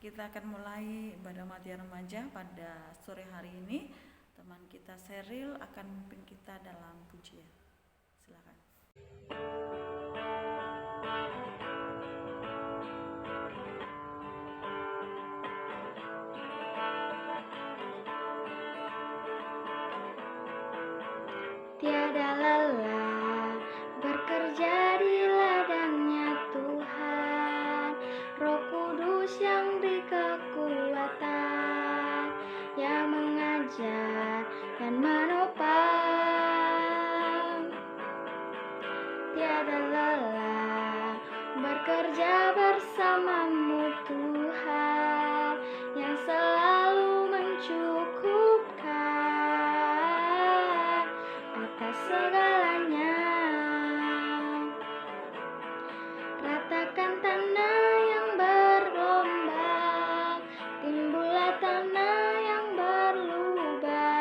Kita akan mulai ibadah matian remaja pada sore hari ini. Teman kita Sheryl akan memimpin kita dalam pujian. Silakan. Tiada lelah bekerja di ladangnya Tuhan, Roh Kudus yang beri kekuatan, yang mengajar dan menopang. Tiada lelah bekerja bersamamu Tuhan, yang selalu mencukupkan atas segalanya. Ratakan tanah yang bergelombang, timbullah tanah yang berlubang,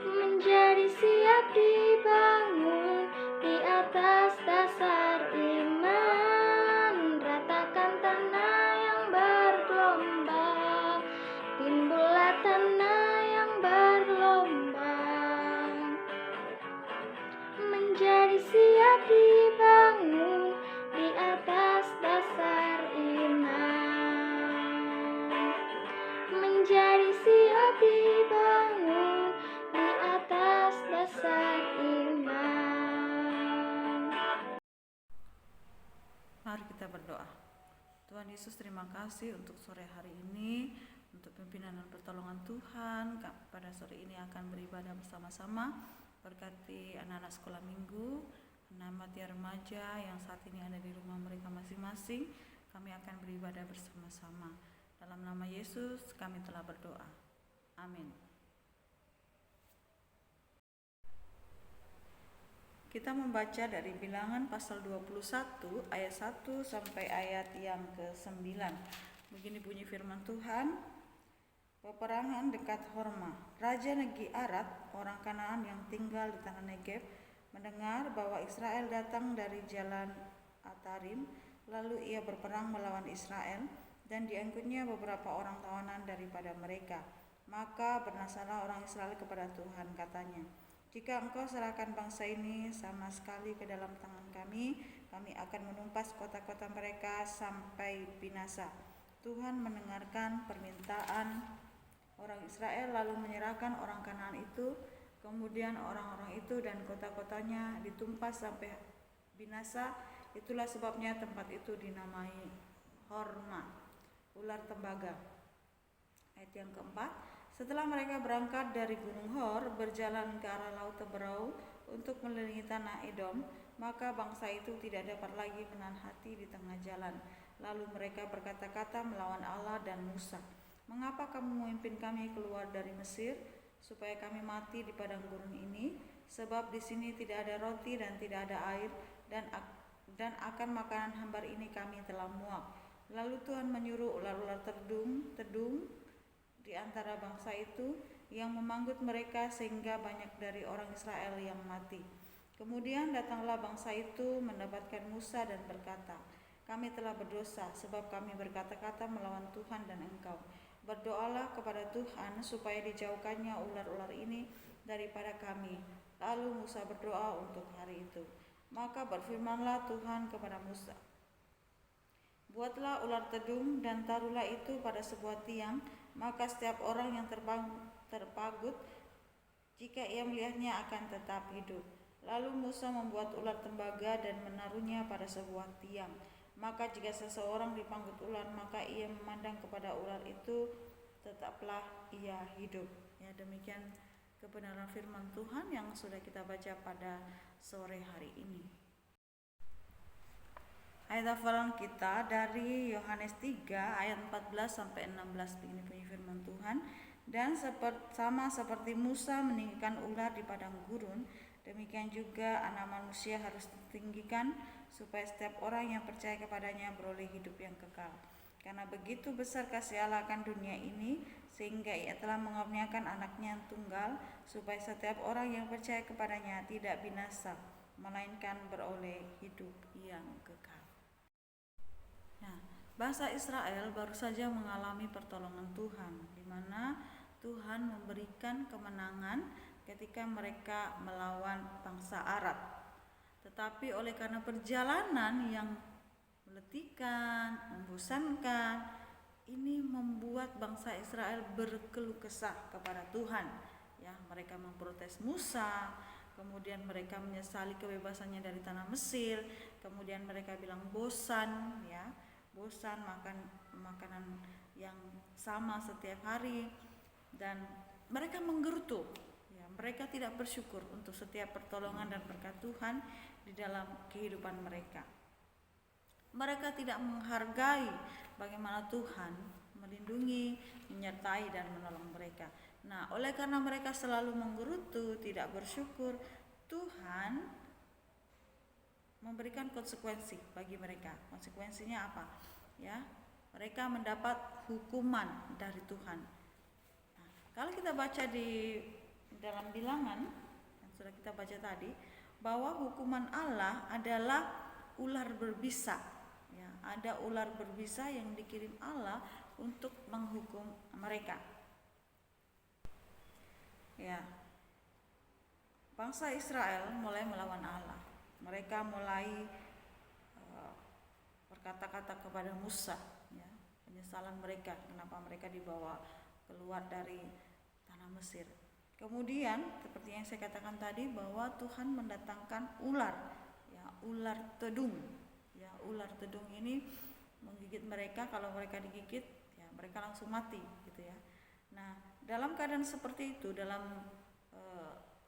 menjadi siap dibangun di atas dasar iman. Ratakan tanah yang bergelombang, timbullah tanah yang bergelombang, menjadi siap dibangun di atas dasar iman, menjadi siap dibangun di atas dasar iman. Mari kita berdoa. Tuhan Yesus, terima kasih untuk sore hari ini, untuk pimpinan dan pertolongan Tuhan. Pada sore ini akan beribadah bersama-sama. Berkati anak-anak sekolah minggu, anak matian remaja yang saat ini ada di rumah mereka masing-masing. Kami akan beribadah bersama-sama. Dalam nama Yesus kami telah berdoa. Amin. Kita membaca dari Bilangan pasal 21 ayat 1 sampai ayat yang ke-9. Begini bunyi firman Tuhan. Peperangan dekat Horma. Raja negeri Arad, orang Kanaan yang tinggal di tanah Negev, mendengar bahwa Israel datang dari jalan Atarim, lalu ia berperang melawan Israel, dan diangkutnya beberapa orang tawanan daripada mereka. Maka bernasalah orang Israel kepada Tuhan, katanya, jika engkau serahkan bangsa ini sama sekali ke dalam tangan kami, kami akan menumpas kota-kota mereka sampai binasa. Tuhan mendengarkan permintaan orang Israel lalu menyerahkan orang Kanaan itu. Kemudian orang-orang itu dan kota-kotanya ditumpas sampai binasa. Itulah sebabnya tempat itu dinamai Horma, ular tembaga. Ayat yang keempat. Setelah mereka berangkat dari Gunung Hor, berjalan ke arah Laut Teberau untuk mengelilingi tanah Edom, maka bangsa itu tidak dapat lagi menahan hati di tengah jalan. Lalu mereka berkata-kata melawan Allah dan Musa, mengapa kamu memimpin kami keluar dari Mesir, supaya kami mati di padang gurun ini? Sebab di sini tidak ada roti dan tidak ada air, dan akan makanan hambar ini kami telah muak. Lalu Tuhan menyuruh ular-ular tedung di antara bangsa itu, yang memanggut mereka sehingga banyak dari orang Israel yang mati. Kemudian datanglah bangsa itu mendapatkan Musa dan berkata, kami telah berdosa sebab kami berkata-kata melawan Tuhan dan engkau. Berdoalah kepada Tuhan supaya dijauhkannya ular-ular ini daripada kami. Lalu Musa berdoa untuk hari itu. Maka berfirmanlah Tuhan kepada Musa, buatlah ular tedung dan taruhlah itu pada sebuah tiang, maka setiap orang yang terpagut, jika ia melihatnya akan tetap hidup. Lalu Musa membuat ular tembaga dan menaruhnya pada sebuah tiang. Maka jika seseorang dipanggut ular, maka ia memandang kepada ular itu, tetaplah ia hidup. Ya, demikian kebenaran firman Tuhan yang sudah kita baca pada sore hari ini. Ayat hafalan kita dari Yohanes 3 ayat 14 sampai 16. Begini bunyi firman Tuhan. Dan sama seperti Musa meninggikan ular di padang gurun, demikian juga Anak Manusia harus ditinggikan, supaya setiap orang yang percaya kepadanya beroleh hidup yang kekal. Karena begitu besar kasih Allah akan dunia ini, sehingga ia telah mengaruniakan anaknya yang tunggal, supaya setiap orang yang percaya kepadanya tidak binasa, melainkan beroleh hidup yang kekal. Nah, Bangsa Israel baru saja mengalami pertolongan Tuhan, di mana Tuhan memberikan kemenangan ketika mereka melawan bangsa Arab. Tetapi oleh karena perjalanan yang meletikan, membosankan, ini membuat bangsa Israel berkeluh kesah kepada Tuhan. Ya, mereka memprotes Musa, kemudian mereka menyesali kebebasannya dari tanah Mesir, kemudian mereka bilang bosan, ya, bosan makan makanan yang sama setiap hari, dan mereka menggerutu. Ya, mereka tidak bersyukur untuk setiap pertolongan dan berkat Tuhan di dalam kehidupan mereka. Mereka tidak menghargai bagaimana Tuhan melindungi, menyertai dan menolong mereka. Nah, oleh karena mereka selalu menggerutu, tidak bersyukur, Tuhan memberikan konsekuensi bagi mereka. Konsekuensinya apa? Ya, mereka mendapat hukuman dari Tuhan. Nah, kalau kita baca di dalam Bilangan yang sudah kita baca tadi, bahwa hukuman Allah adalah ular berbisa. Ya, ada ular berbisa yang dikirim Allah untuk menghukum mereka. Ya, bangsa Israel mulai melawan Allah. Mereka mulai berkata-kata kepada Musa, ya, penyesalan mereka, kenapa mereka dibawa keluar dari tanah Mesir. Kemudian seperti yang saya katakan tadi, bahwa Tuhan mendatangkan ular, ya, ular tedung. Ya, ular tedung ini menggigit mereka. Kalau mereka digigit, ya mereka langsung mati, gitu ya. Nah, dalam keadaan seperti itu, dalam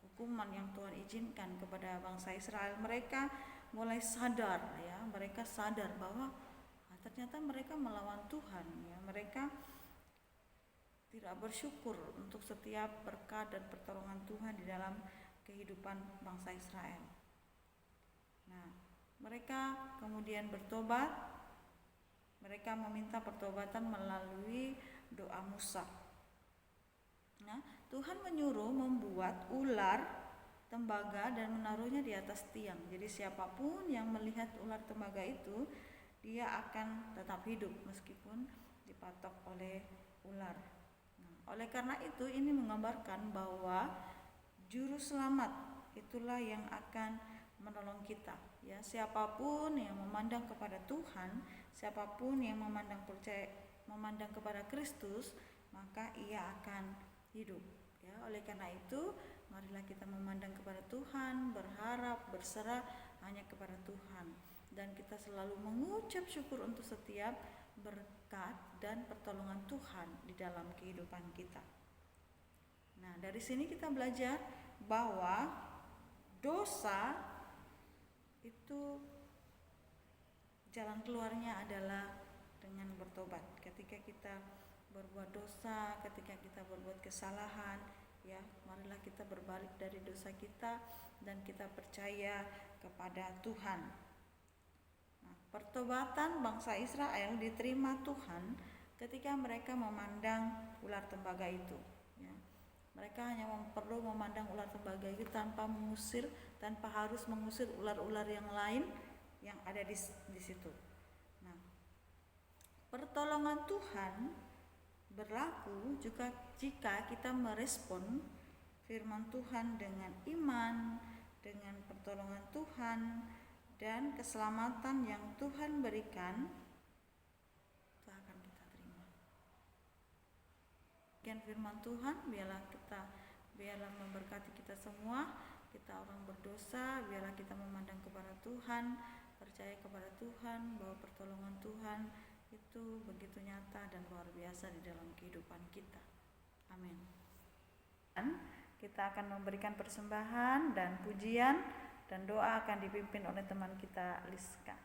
hukuman yang Tuhan izinkan kepada bangsa Israel, mereka mulai sadar, ya, mereka sadar bahwa ternyata mereka melawan Tuhan, ya, mereka tidak bersyukur untuk setiap berkat dan pertolongan Tuhan di dalam kehidupan bangsa Israel. Nah, mereka kemudian bertobat. Mereka meminta pertobatan melalui doa Musa. Nah, Tuhan menyuruh membuat ular tembaga dan menaruhnya di atas tiang. Jadi siapapun yang melihat ular tembaga itu, dia akan tetap hidup meskipun dipatok oleh ular. Nah, oleh karena itu ini menggambarkan bahwa juru selamat itulah yang akan menolong kita. Ya, siapapun yang memandang kepada Tuhan, siapapun yang memandang kepada Kristus, maka ia akan hidup. Ya, oleh karena itu, marilah kita memandang kepada Tuhan, berharap, berserah hanya kepada Tuhan, dan kita selalu mengucap syukur untuk setiap berkat dan pertolongan Tuhan di dalam kehidupan kita. Nah, dari sini kita belajar bahwa dosa itu jalan keluarnya adalah dengan bertobat. Ketika kita berbuat dosa, ketika kita berbuat kesalahan, ya, marilah kita berbalik dari dosa kita dan kita percaya kepada Tuhan. Nah, pertobatan bangsa Israel diterima Tuhan ketika mereka memandang ular tembaga itu. Ya, mereka hanya perlu memandang ular tembaga itu tanpa harus mengusir ular-ular yang lain yang ada di situ. Nah, pertolongan Tuhan berlaku juga jika kita merespon firman Tuhan dengan iman, dengan pertolongan Tuhan dan keselamatan yang Tuhan berikan, itu akan kita terima. Demikian firman Tuhan, biarlah memberkati kita semua. Kita orang berdosa, biarlah kita memandang kepada Tuhan, percaya kepada Tuhan bahwa pertolongan Tuhan itu begitu nyata dan luar biasa di dalam kehidupan kita. Amin. Dan kita akan memberikan persembahan dan pujian, dan doa akan dipimpin oleh teman kita Liska.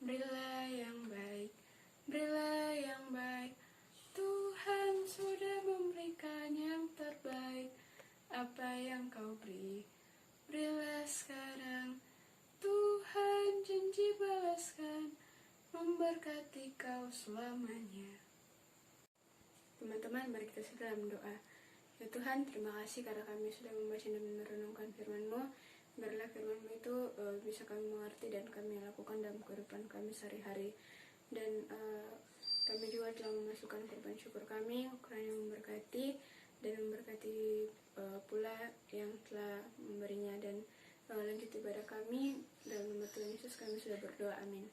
Berilah yang baik, berilah yang baik, Tuhan sudah memberikan yang terbaik. Apa yang kau beri, berilah sekarang, Tuhan janji balaskan, memberkati kau selamanya. Teman-teman, mari kita sedang dalam doa. Ya Tuhan, terima kasih karena kami sudah membaca dan merenungkan firman-Mu. biarlah firman-Mu itu bisa kami mengerti dan kami lakukan dalam kehidupan kami sehari-hari. Dan kami juga telah memasukkan korban syukur kami, Ukraina memberkati dan memberkati pula yang telah memberinya. Dan lanjut ibadah kami, dalam nama Tuhan Yesus kami sudah berdoa, amin.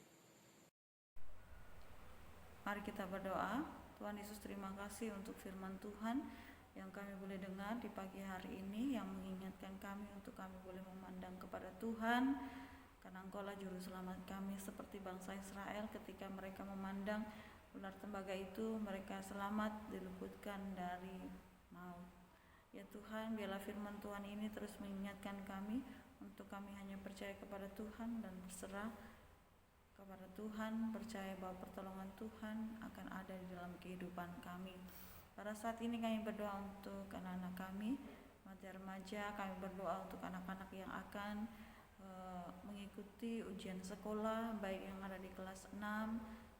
Mari kita berdoa. Tuhan Yesus, terima kasih untuk firman Tuhan yang kami boleh dengar di pagi hari ini, yang mengingatkan kami untuk kami boleh memandang kepada Tuhan, karena Engkau-lah juru selamat kami, seperti bangsa Israel ketika mereka memandang ular tembaga itu, mereka selamat diluputkan dari maut. Ya Tuhan, biarlah firman Tuhan ini terus mengingatkan kami untuk kami hanya percaya kepada Tuhan dan berserah kepada Tuhan, percaya bahwa pertolongan Tuhan akan ada di dalam kehidupan kami. Pada saat ini kami berdoa untuk anak-anak kami, remaja-remaja, kami berdoa untuk anak-anak yang akan mengikuti ujian sekolah, baik yang ada di kelas 6,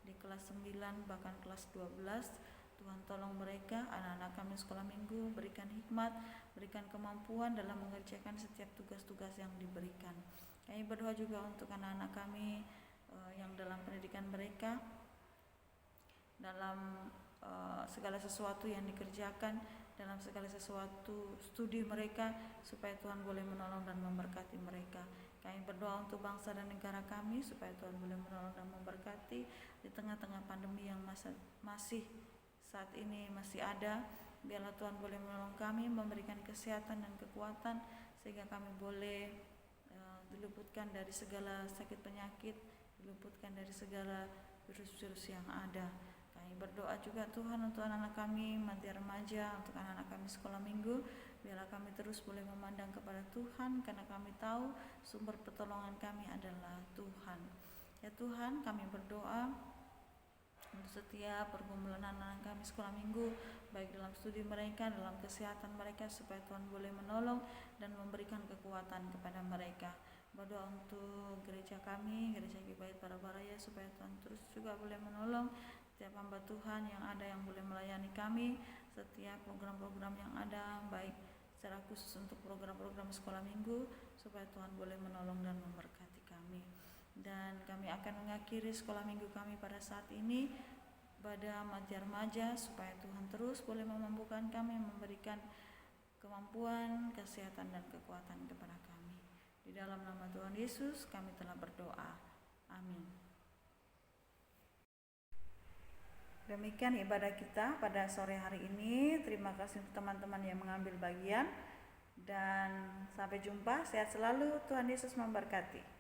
di kelas 9, bahkan kelas 12. Tuhan tolong mereka, anak-anak kami sekolah minggu, berikan hikmat, berikan kemampuan dalam mengerjakan setiap tugas-tugas yang diberikan. Kami berdoa juga untuk anak-anak kami yang dalam pendidikan mereka, dalam segala sesuatu yang dikerjakan, dalam segala sesuatu studi mereka, supaya Tuhan boleh menolong dan memberkati mereka. Kami berdoa untuk bangsa dan negara kami, supaya Tuhan boleh menolong dan memberkati di tengah-tengah pandemi yang masih saat ini masih ada. Biarlah Tuhan boleh menolong kami, memberikan kesehatan dan kekuatan, sehingga kami boleh diluputkan dari segala sakit penyakit, diluputkan dari segala virus-virus yang ada. Kami berdoa juga Tuhan untuk anak-anak kami, mati remaja, untuk anak-anak kami sekolah minggu. Biarlah kami terus boleh memandang kepada Tuhan, karena kami tahu sumber pertolongan kami adalah Tuhan. Ya Tuhan, kami berdoa untuk setiap pergumulan anak-anak kami sekolah minggu, baik dalam studi mereka, dalam kesehatan mereka, supaya Tuhan boleh menolong dan memberikan kekuatan kepada mereka. Berdoa untuk gereja kami, gereja Kibait Parabaraya, supaya Tuhan terus juga boleh menolong setiap hamba Tuhan yang ada, yang boleh melayani kami, setiap program-program yang ada, baik secara khusus untuk program-program sekolah minggu, supaya Tuhan boleh menolong dan memberkati kami. Dan kami akan mengakhiri sekolah minggu kami pada saat ini pada mati remaja, supaya Tuhan terus boleh memampukan kami, memberikan kemampuan, kesehatan dan kekuatan kepada kami. Di dalam nama Tuhan Yesus kami telah berdoa. Amin. Demikian ibadah kita pada sore hari ini. Terima kasih untuk teman-teman yang mengambil bagian, dan sampai jumpa. Sehat selalu. Tuhan Yesus memberkati.